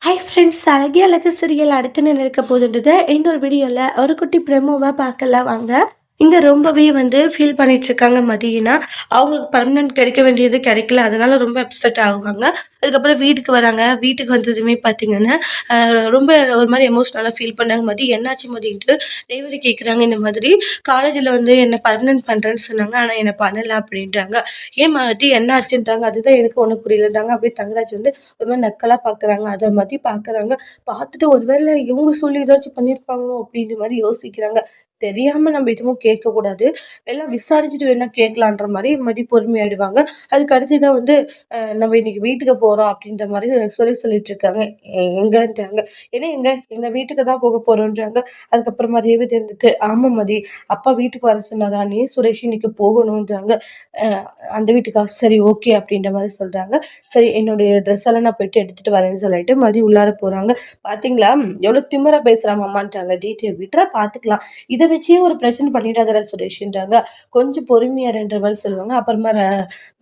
Hi friends! அழகே அழகு serial அடுத்து என்ன நடக்க போகுதுன்றத இந்த ஒரு வீடியோல ஒரு குட்டி ப்ரோமோவா பார்க்கலாம் வாங்க. இங்க ரொம்பவே ஃபீல் பண்ணிட்டு இருக்காங்க மதியனா. அவங்களுக்கு பெர்மனன்ட் கிடைக்க வேண்டியது கிடைக்கல. அதனால ரொம்ப அப்செட் ஆகுவாங்க. அதுக்கப்புறம் வீட்டுக்கு வராங்க. வீட்டுக்கு வந்ததுமே பார்த்தீங்கன்னா, ரொம்ப ஒரு மாரி எமோஷனலா ஃபீல் பண்ணாங்க மதி. என்னாச்சு மதின்ட்டு ரேவதி கேட்குறாங்க இந்த மாதிரி. காலேஜ்ல என்ன பெர்மனன்ட் பண்றேன்னு சொன்னாங்க. ஆனா என்ன பண்ணல அப்படின்றாங்க. ஏன் மதி என்ன ஆச்சுன்றாங்க. அதுதான் எனக்கு ஒண்ணும் புரியலன்றாங்க. அப்படியே தங்கராஜ் ஒரு மாரி நக்கலா பார்க்குறாங்க. அத மதி பார்க்குறாங்க. பார்த்துட்டு ஒருவேளை இவங்க சொல்லி ஏதாச்சும் பண்ணியிருப்பாங்களோ அப்படின்ற மாரி யோசிக்கிறாங்க. தெரியாம நம்ம எதுவும் கேட்கக்கூடாது. எல்லாம் விசாரிச்சுட்டு வேணா கேட்கலான்ற மாரி மதி பொறுமையாயிடுவாங்க. அதுக்கு அடுத்து தான் நம்ம இன்னைக்கு வீட்டுக்கு போறோம் அப்படின்ற மாரி சொல்லிட்டு இருக்காங்க. எங்கன்றாங்க. "என்ன எங்க? எங்க வீட்டுக்கு தான் போக போறோன்றாங்க." அதுக்கப்புறமா ரேவதி "ஆமா மதி, அப்பா வீட்டுக்கு வர சொன்னாரா, நீ சுரேஷ் இன்னைக்கு போகணுன்றாங்க." அ அந்த வீட்டுக்கா? சரி ஓகே அப்படின்ற மாரி சொல்றாங்க. சரி என்னுடைய ட்ரெஸ் எல்லாம் நான் போயிட்டு எடுத்துட்டு வரேன்னு சொல்லிட்டு மதி உள்ளார போறாங்க. "பாத்தீங்களா? எவ்வளோ திமிரா பேசுறா மாமான்றாங்க." விட்றா பாத்துக்கலாம். இத வச்சே ஒரு பிரச்சனை பண்ணிடாதடா சுரேஷ்ன்றாங்க. கொஞ்சம் பொறுமையா இருன்ற மாரி சொல்லுவாங்க. அப்புறமா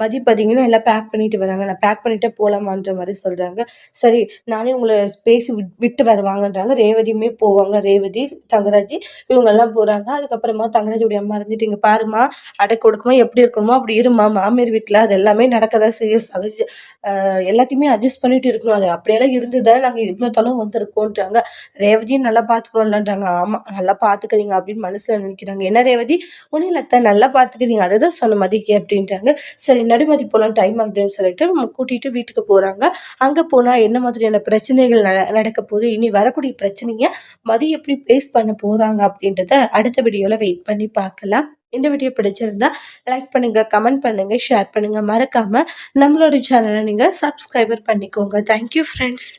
மதி பாத்தீங்கன்னா எல்லாம் பேக் பண்ணிட்டு வராங்க. நான் பேக் பண்ணிட்டே போலாமான்ற மாரி சொல்றாங்க. சரி நானே உங்கள பேசி விட்டு வரவாங்கன்றாங்க. ரேவதியுமே போவாங்க. ரேவதி, தங்கராஜ் இவங்கலாம் போறாங்க. அதுக்கப்புறமா தங்கராஜுடைய அம்மா இருந்துட்டு, "இங்க பாரும்மா, அடக்க ஒடுக்கமா எப்படி இருக்கணுமோ அப்படி இரும்மா. மாமியார் வீட்ல அது எல்லாமே நடக்க தான் செய்யும். எல்லாத்தையுமே அட்ஜஸ்ட் பண்ணிட்டு இருக்கணும். அது அப்படியெல்லாம் இருந்து தான் நாங்க இவ்ளோ தொலைவு வந்திருக்கோன்றாங்க." ரேவதியும் நல்லா பார்த்துக்கிறோம்லன்றாங்க. ஆமா நல்லா பார்த்துக்கிறீங்க அப்படின்னு மனசுல நினைக்கிறாங்க. என்ன ரேவதி? ஒண்ணும் இல்ல அத்த நல்லா பார்த்துக்கிறீங்க. அததான் சொன்ன மதிக்கு அப்படின்றாங்க. சரி நடுமதி போலாம் டைம் ஆகுதுன்னு சொல்லிட்டு கூட்டிட்டு வீட்டுக்கு போறாங்க. அங்க போனா என்ன மாதிரியான பிரச்சனைகள் நடக்க போகுது, இனி வரக்கூடிய பிரச்சனைய மதி எப்படி ஃபேஸ் பண்ண போறாங்க அப்படின்றத அடுத்த வீடியோல வெயிட் பண்ணி பார்க்கலாம். இந்த வீடியோ பிடிச்சிருந்தா லைக் பண்ணுங்க, கமெண்ட் பண்ணுங்க, ஷேர் பண்ணுங்க. மறக்காம நம்மளோட சேனல நீங்க சப்ஸ்கிரைபர் பண்ணிக்கோங்க. Thank you friends.